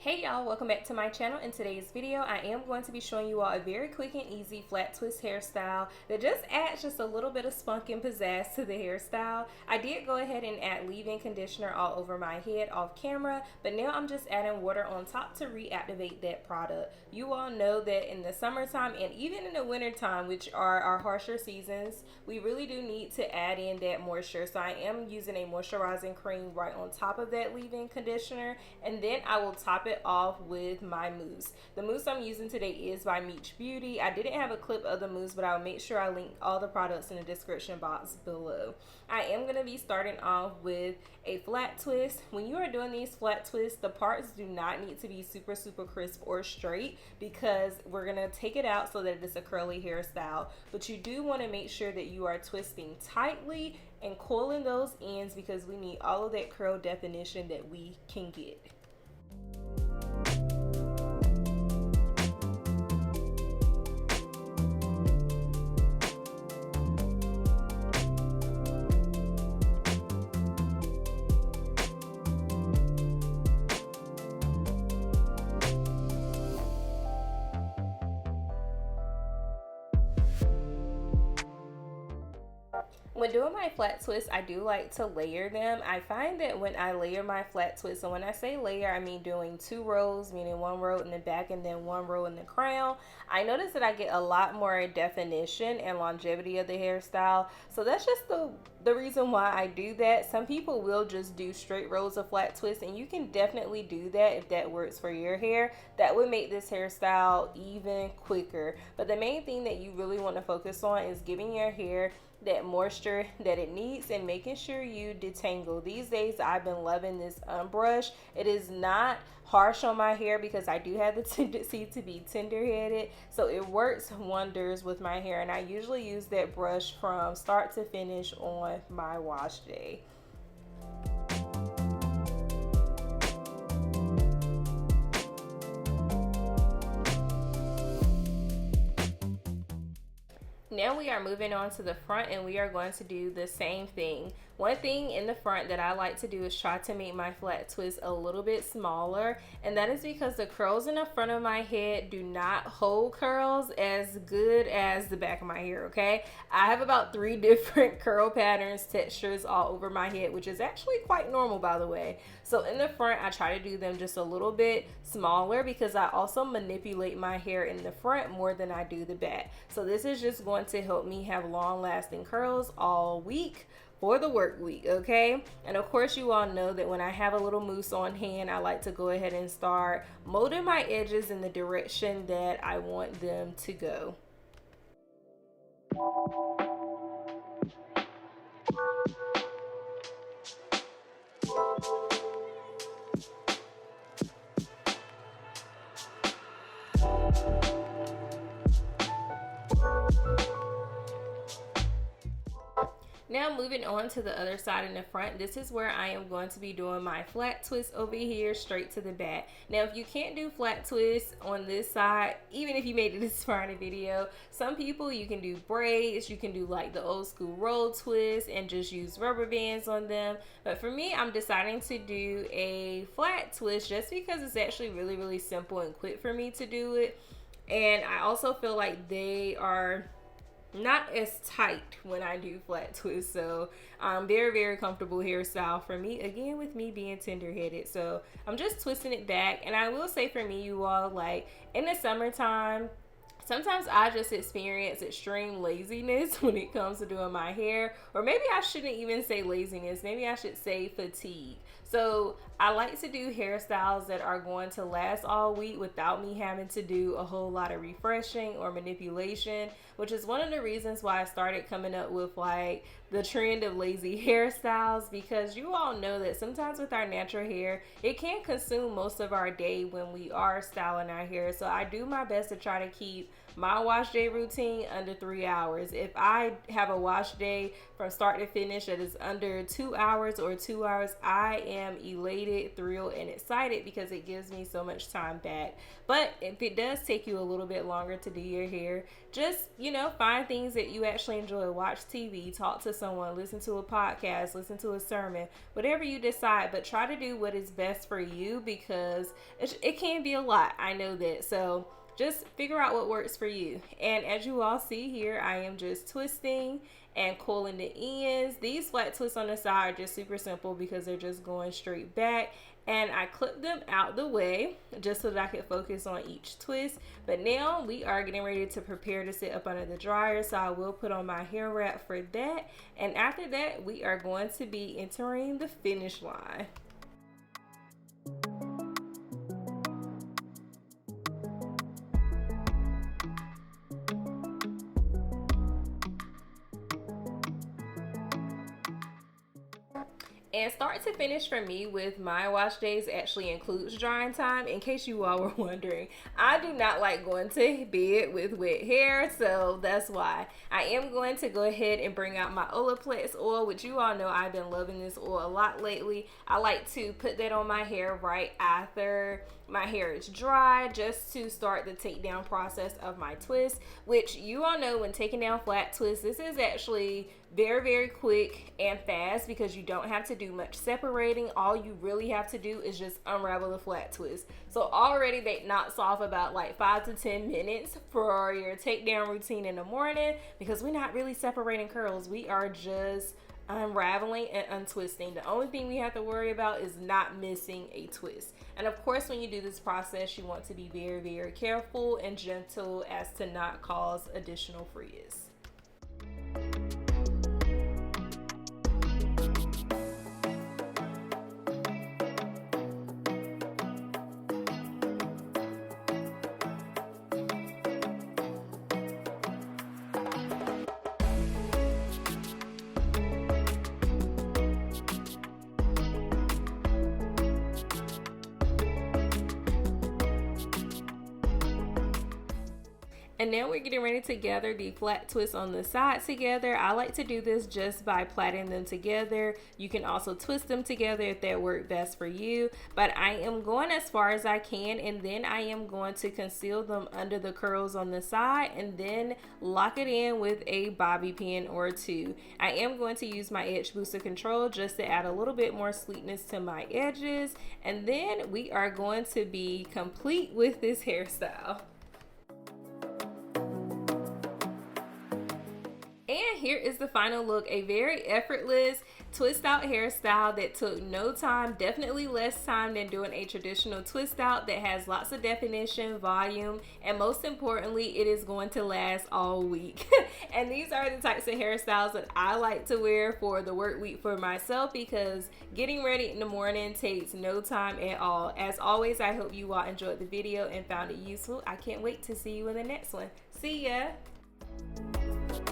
Hey y'all, welcome back to my channel. In today's video, I am going to be showing you all a very quick and easy flat twist hairstyle that just adds just a little bit of spunk and pizzazz to the hairstyle. I did go ahead and add leave-in conditioner all over my head off camera, but now I'm just adding water on top to reactivate that product. You all know that in the summertime and even in the wintertime, which are our harsher seasons, we really do need to add in that moisture. So I am using a moisturizing cream right on top of that leave-in conditioner, and then I will top it off with my mousse. The mousse I'm using today is by Meech Beauty. I didn't have a clip of the mousse, but I'll make sure I link all the products in the description box below. I am going to be starting off with a flat twist. When you are doing these flat twists, the parts do not need to be super crisp or straight because we're going to take it out so that it's a curly hairstyle. But you do want to make sure that you are twisting tightly and coiling those ends because we need all of that curl definition that we can get. When doing my flat twists, I do like to layer them. I find that when I layer my flat twists, and when I say layer, I mean doing 2 rows, meaning 1 row in the back and then 1 row in the crown, I notice that I get a lot more definition and longevity of the hairstyle. So that's just the reason why I do that. Some people will just do straight rows of flat twists, and you can definitely do that if that works for your hair. That would make this hairstyle even quicker. But the main thing that you really want to focus on is giving your hair that moisture that it needs and making sure you detangle. These days I've been loving this brush. It is not harsh on my hair because I do have the tendency to be tender-headed, so it works wonders with my hair, and I usually use that brush from start to finish on my wash day. Now we are moving on to the front, and we are going to do the same thing. One thing in the front that I like to do is try to make my flat twist a little bit smaller, and that is because the curls in the front of my head do not hold curls as good as the back of my hair, okay? I have about 3 different curl patterns, textures all over my head, which is actually quite normal, by the way. So in the front, I try to do them just a little bit smaller because I also manipulate my hair in the front more than I do the back. So this is just going to help me have long-lasting curls all week for the work week, okay? And of course, you all know that when I have a little mousse on hand, I like to go ahead and start molding my edges in the direction that I want them to go. Now moving on to the other side in the front, this is where I am going to be doing my flat twist over here straight to the back. Now if you can't do flat twists on this side, even if you made it this far in the video, some people you can do braids, you can do like the old school roll twist and just use rubber bands on them. But for me, I'm deciding to do a flat twist just because it's actually really simple and quick for me to do it. And I also feel like they are not as tight when I do flat twists, so very comfortable hairstyle for me, again with me being tender-headed. So I'm just twisting it back, and I will say for me, you all, like in the summertime, sometimes I just experience extreme laziness when it comes to doing my hair, or maybe I shouldn't even say laziness, maybe I should say fatigue. So I like to do hairstyles that are going to last all week without me having to do a whole lot of refreshing or manipulation, which is one of the reasons why I started coming up with like the trend of lazy hairstyles, because you all know that sometimes with our natural hair, it can consume most of our day when we are styling our hair. So I do my best to try to keep my wash day routine under 3 hours. If I have a wash day from start to finish that is under 2 hours or 2 hours, I am elated, thrilled, and excited because it gives me so much time back. But if it does take you a little bit longer to do your hair, just, find things that you actually enjoy. Watch TV, talk to someone, listen to a podcast, listen to a sermon, whatever you decide, but try to do what is best for you, because it can be a lot. I know that. So just figure out what works for you. And as you all see here, I am just twisting and coiling the ends. These flat twists on the side are just super simple because they're just going straight back. And I clipped them out the way just so that I could focus on each twist. But now we are getting ready to prepare to sit up under the dryer. So I will put on my hair wrap for that. And after that, we are going to be entering the finish line. And start to finish for me with my wash days actually includes drying time. In case you all were wondering, I do not like going to bed with wet hair, so that's why. I am going to go ahead and bring out my Olaplex oil, which you all know I've been loving this oil a lot lately. I like to put that on my hair right after my hair is dry, just to start the takedown process of my twist, which you all know when taking down flat twists, this is actually very, very quick and fast because you don't have to do much separating. All you really have to do is just unravel the flat twist. So already that knocks off about like 5 to 10 minutes for your takedown routine in the morning, because we're not really separating curls. We are just unraveling and untwisting. The only thing we have to worry about is not missing a twist. And of course, when you do this process, you want to be very, very careful and gentle as to not cause additional frizz. And now we're getting ready to gather the flat twists on the side together. I like to do this just by plaiting them together. You can also twist them together if that works best for you. But I am going as far as I can, and then I am going to conceal them under the curls on the side and then lock it in with a bobby pin or two. I am going to use my Edge Booster Control just to add a little bit more sleekness to my edges. And then we are going to be complete with this hairstyle. And here is the final look, a very effortless twist out hairstyle that took no time, definitely less time than doing a traditional twist out, that has lots of definition, volume, and most importantly, it is going to last all week. And these are the types of hairstyles that I like to wear for the work week for myself, because getting ready in the morning takes no time at all. As always, I hope you all enjoyed the video and found it useful. I can't wait to see you in the next one. See ya!